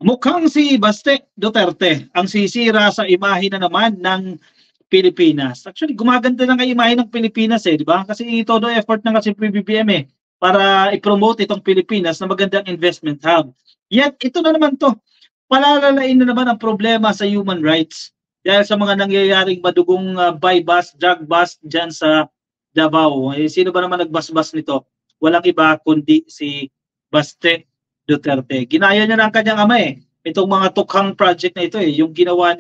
Mukhang si Baste Duterte ang sisira sa imahe na naman ng Pilipinas. Actually, gumaganda na nga yung imahe ng Pilipinas di ba? Kasi todo effort na kasi PBBM para i-promote itong Pilipinas na magandang investment hub. Yet, ito na naman to. Palalalain na naman ang problema sa human rights dahil sa mga nangyayaring madugong buy bust, drug bust dyan sa Davao. Sino ba naman nagbasbas nito? Walang iba kundi si Baste Duterte. Ginaya niya na ang kanyang ama itong mga tukhang project na ito yung ginawa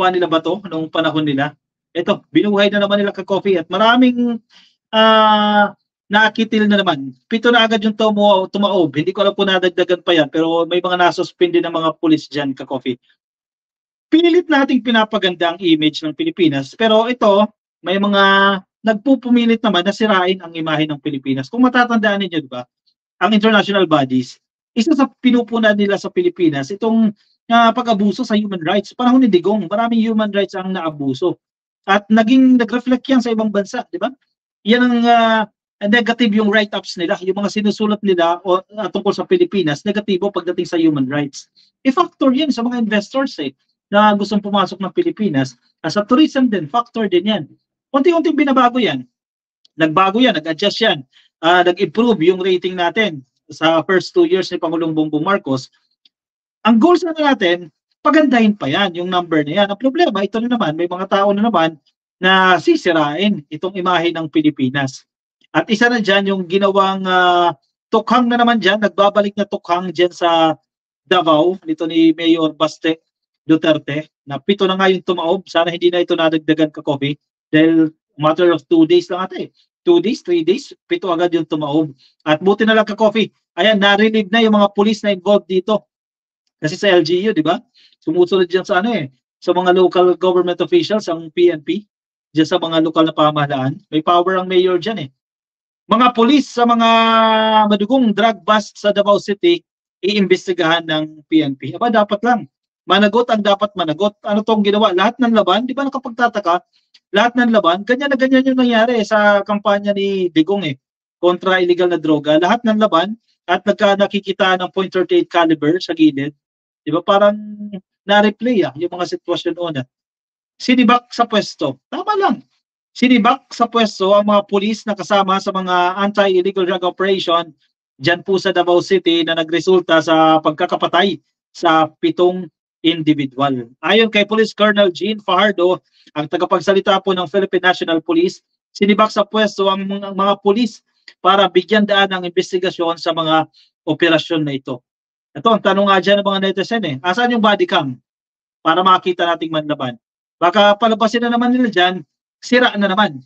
nila ba to noong panahon nila. Ito, binuhay na naman nila ka-coffee at maraming nakitil na naman. 7 na agad yung tumaob. Hindi ko alam kung nadagdagan pa yan pero may mga nasuspindi ng mga pulis dyan ka-coffee. Pinilit nating pinapaganda ang image ng Pilipinas pero ito, may mga nagpupumilit naman na sirain ang imahe ng Pilipinas. Kung matatandaan niyo, di ba? Ang international bodies, isa sa pinupunan nila sa Pilipinas, itong pag-abuso sa human rights. Panahon ni Digong, maraming human rights ang naabuso. At nag-reflect yan sa ibang bansa, di ba? Yan ang negative yung write-ups nila, yung mga sinusulat nila tungkol sa Pilipinas, negatibo pagdating sa human rights. I-factor yan sa mga investors na gustong pumasok ng Pilipinas. Sa tourism din, factor din yan. Unti-unting binabago yan. Nagbago yan, nag-adjust yan. Nag-improve yung rating natin sa first 2 years ni Pangulong Bongbong Marcos. Ang goals na natin, pagandahin pa yan, yung number na yan. Ang problema, ito na naman, may mga tao na naman na sisirain itong imahe ng Pilipinas. At isa na dyan, yung ginawang tukhang na naman dyan, nagbabalik na tukhang dyan sa Davao, nito ni Mayor Baste Duterte, na 7 na nga yung tumaob. Sana hindi na ito nadagdagan ka-coffee dahil matter of 2 days lang ata 2 days, 3 days, 7 agad yung tumaob. At buti na lang ka-coffee. Ayan, na-relieve na yung mga police na involved dito. Kasi sa LGU, di ba? Sumusunod dyan sa sa mga local government officials, ang PNP, dyan sa mga lokal na pamahalaan. May power ang mayor dyan Mga police sa mga madugong drug bust sa Davao City, iimbestigahan ng PNP. Aba, dapat lang. Managot ang dapat managot. Ano tong ginawa? Lahat ng laban, di ba nakapagtataka? Lahat ng laban, ganyan na ganyan yung nangyari sa kampanya ni Digong kontra illegal na droga. Lahat ng laban at nakikita ng .38 caliber sa gilid. Di ba parang na-replay yung mga sitwasyon noon. Sinibak sa pwesto. Tama lang. Sinibak sa pwesto ang mga pulis na kasama sa mga anti-illegal drug operation dyan po sa Davao City na nagresulta sa pagkakapatay sa 7 individual. Ayon kay Police Colonel Jean Fajardo, ang tagapagsalita po ng Philippine National Police, sinibak sa pwesto ang mga pulis para bigyan daan ng investigasyon sa mga operasyon na ito. Ito, ang tanong nga dyan ng mga netizen asan yung body cam? Para makita nating manlaban. Baka palabasin na naman nila dyan, sira na naman.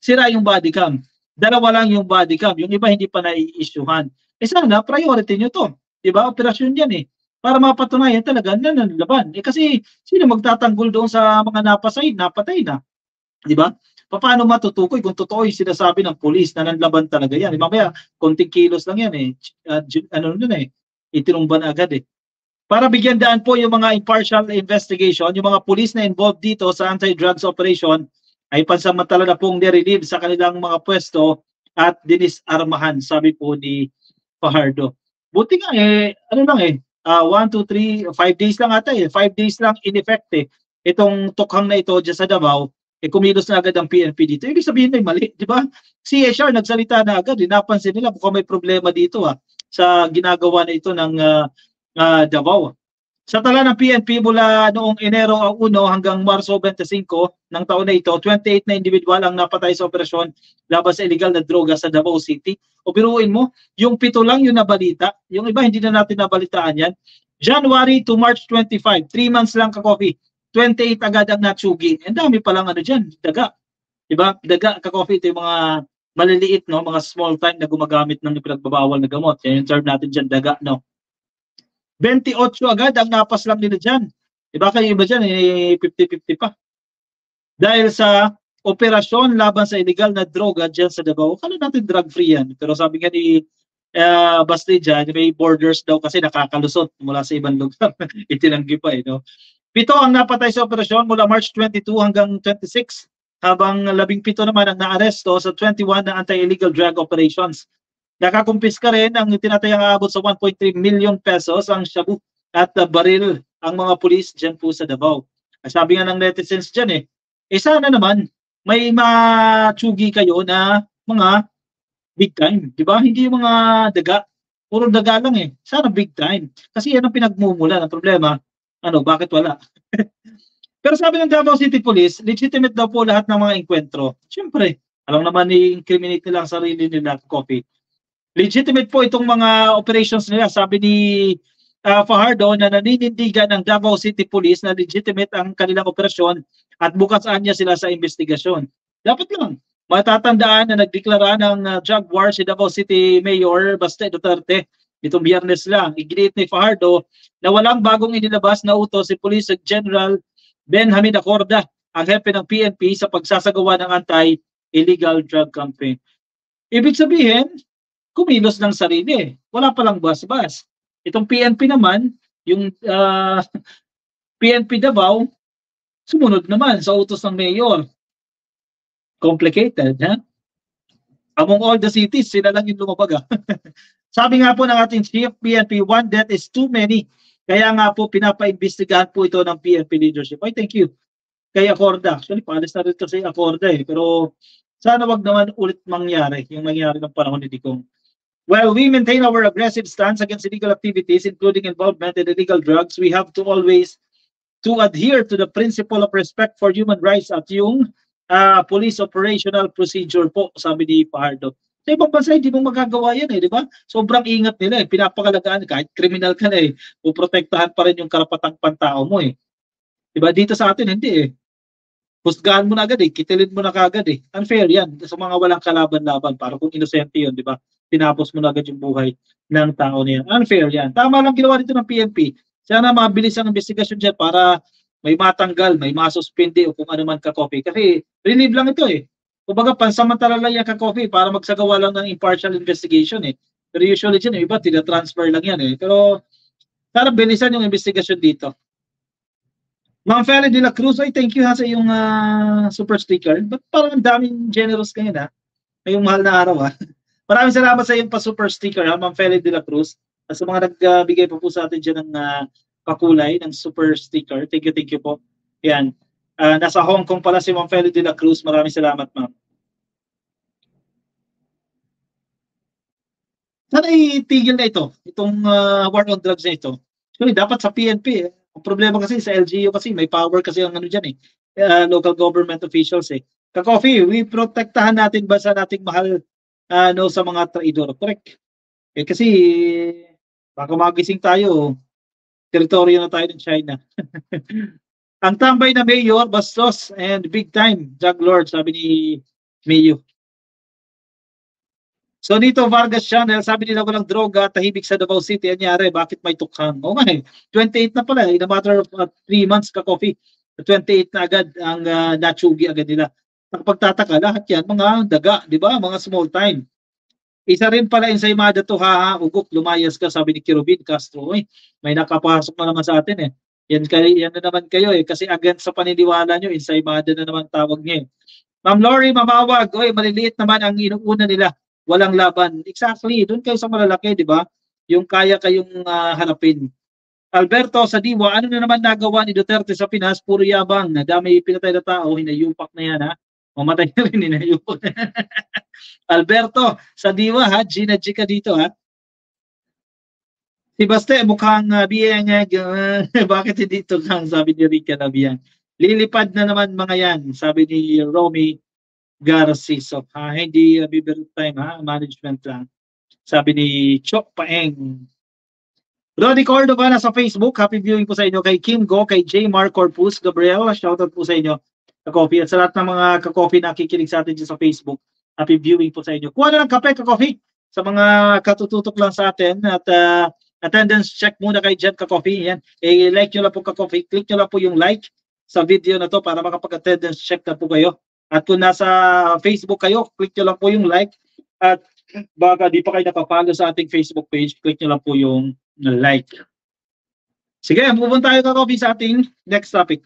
Sira yung body cam. 2 lang yung body cam. Yung iba hindi pa nai-issuehan. Sana, priority nyo to. Diba? Operasyon yan para mapatunayan talaga na nanlaban. Kasi sino magtatanggol doon sa mga napatay na. Di ba? Paano matutukoy kung totoo yung sinasabi ng pulis na nanlaban talaga yan? Mamaya, konting kilos lang yan itinumba na agad Para bigyan daan po yung mga impartial investigation, yung mga pulis na involved dito sa anti-drugs operation ay pansamantala na pong nirelieve sa kanilang mga pwesto at dinisarmahan, sabi po ni Fajardo. Buti nga 1, 2, 3, 5 days lang ata 5 days lang in effect itong tukhang na ito dyan sa Davao, kumilos na agad ang PNP dito. Ibig sabihin ay mali, di ba? CSR nagsalita na agad, napansin nila kung may problema dito sa ginagawa na ito ng Davao. Sa tala ng PNP mula noong Enero 1 hanggang Marso 25 ng taon na ito, 28 na individual ang napatay sa operasyon laban sa illegal na droga sa Davao City. O biruin mo, yung 7 lang yung nabalita. Yung iba hindi na natin nabalitaan yan. January to March 25, 3 months lang ka-coffee. 28 agad ang natsugi. Ang dami pa lang dyan, daga. Diba? Daga ka-coffee, ito yung mga maliliit, mga small time na gumagamit ng pinagbabawal na gamot. Yan yung term natin dyan, daga, 28 agad ang napas lang nila dyan. Diba kayo iba dyan, 50-50 pa. Dahil sa operasyon laban sa illegal na droga dyan sa Davao, kala natin drug-free yan. Pero sabi nga ni Baste dyan, may borders daw kasi nakakalusot mula sa ibang lugar. Itinanggi pa 7 ang napatay sa operasyon mula March 22 hanggang 26, habang 17 naman ang naaresto sa 21 na anti-illegal drug operations. Nakakumpiska rin ang tinatayang aabot sa 1.3 million pesos ang shabu at baril ang mga pulis dyan po sa Davao. Sabi nga ng netizens dyan sana naman may matsugi kayo na mga big time, di ba? Hindi yung mga daga, puro daga lang Sana big time. Kasi yan ang pinagmumula ng problema. Bakit wala? Pero sabi ng Davao City Police, legitimate daw po lahat ng mga enkwentro. Siyempre, alam naman i-incriminate nila ang sarili nila, Coffee. Legitimate po itong mga operations nila. Sabi ni Fajardo na naninindigan ng Davao City Police na legitimate ang kanilang operasyon at bukasan niya sila sa investigasyon. Dapat lang. Matatandaan na nagdeklara ng drug war si Davao City Mayor Baste Duterte itong Biyernes lang. Iginiit ni Fajardo na walang bagong inilabas na utos si Police General Benjamin Acorda, ang hepe ng PNP sa pagsasagawa ng anti-illegal drug campaign. Ibig sabihin, kumilos ng sarili. Wala palang bas-bas. Itong PNP naman, yung PNP Davao, sumunod naman sa utos ng mayor. Complicated, ha? Among all the cities, sila lang yung lumabag. Sabi nga po ng ating chief PNP, one death is too many. Kaya nga po, pinapaimbestigahan po ito ng PNP leadership. Ay, thank you. Kay Acorda. Actually, paalis na rin ito si Acorda Pero sana wag naman ulit mangyari yung nangyari ng panahon ni Digong. While we maintain our aggressive stance against illegal activities, including involvement in illegal drugs, we have to always adhere to the principle of respect for human rights at yung police operational procedure po, sabi ni Fajardo. Sa ibang bansa, hindi mo magagawa yan di ba? Sobrang ingat nila pinapakalagaan, kahit criminal ka na puprotektahan pa rin yung karapatang pantao mo Di ba? Dito sa atin, hindi Husgahan mo na agad kitilin mo na kagad Unfair yan sa mga walang kalaban-laban, para kung inosente yun, di ba? Tinapos mo na agad yung buhay ng tao niya. Unfair yan. Tama lang ginawa dito ng PNP. Sana mabilis ang investigasyon dyan para may matanggal, may masuspindi o kung ano man ka-copy. Kasi relieve lang ito Kumbaga, pansamantala lang yan ka-copy para magsagawa lang ng impartial investigation Pero usually dyan, iba, tina-transfer lang yan Pero, sana bilisan yung investigasyon dito. Ma'am Feli de la Cruz, ay thank you sa iyong super sticker. Ba't parang ang daming generous ngayon ngayong mahal na araw Maraming salamat sa iyong pa-super sticker Ma'am Feli de la Cruz. At sa mga nagbigay po sa atin dyan ng pakulay ng super sticker. Thank you po. Yan. Nasa Hong Kong pala si Ma'am Feli de la Cruz. Maraming salamat, ma'am. Sana itigil na itong war on drugs na ito. Actually, dapat sa PNP Ang problema kasi sa LGU kasi may power kasi ang dyan local government officials Ka-coffee, we protektahan natin bansa nating mahal sa mga traidor. Correct. Kasi baka magising tayo, teritoryo na tayo ng China. Ang tambay na mayor, bastos and big time drug lord, sabi ni Mayo. So dito Vargas Channel, sabi nila walang droga, tahimik sa Davao City. Anyari, bakit may tukhang? 28 na pala. In a matter of 3 months ka-coffee. 28 na agad ang natsugi agad nila. Nakapagtataka, lahat yan, mga daga, di ba? Mga small time. Isa rin pala ensaymada to, ugok, lumayas ka, sabi ni Kirubin Castro. May nakapasok na naman sa atin Yan na naman kayo kasi against sa paniniwala nyo, ensaymada na naman tawag niya Ma'am Lori Mamawag, maliliit naman ang inuuna nila. Walang laban. Exactly, doon kayo sa malalaki, di ba? Yung kaya kayong hanapin. Alberto sa Diwa, ano na naman nagawa ni Duterte sa Pinas? Puro yabang. Dami pinatay na tao, hinayupak na yan Mamatay na rin, hinayupak. Alberto sa Diwa Gina G ka dito Si Baste mukhang biyang bakit hindi ito lang, sabi ni Rica na biyang. Lilipad na naman mga yan, sabi ni Romy Garciso. Hindi bibiro time management lang. Sabi ni Chok Paeng. Roddy Cordova na sa Facebook. Happy viewing po sa inyo kay Kim Go, kay J. Mark Corpus, Gabriel. Shoutout po sa inyo ka-coffee. At sa lahat ng mga ka-coffee na kikinig sa atin dyan sa Facebook. Happy viewing po sa inyo. Kuha na ng kape ka-coffee sa mga katututok lang sa atin. At attendance check muna kay Jen ka-coffee. Yan. Like nyo lang po ka-coffee. Click nyo lang po yung like sa video na to para makapag-attendance check na po kayo. At kung nasa Facebook kayo, click nyo lang po yung like. At baka di pa kayo napapalo sa ating Facebook page, click nyo lang po yung like. Sige, move on tayo ka-coffee sa ating next topic.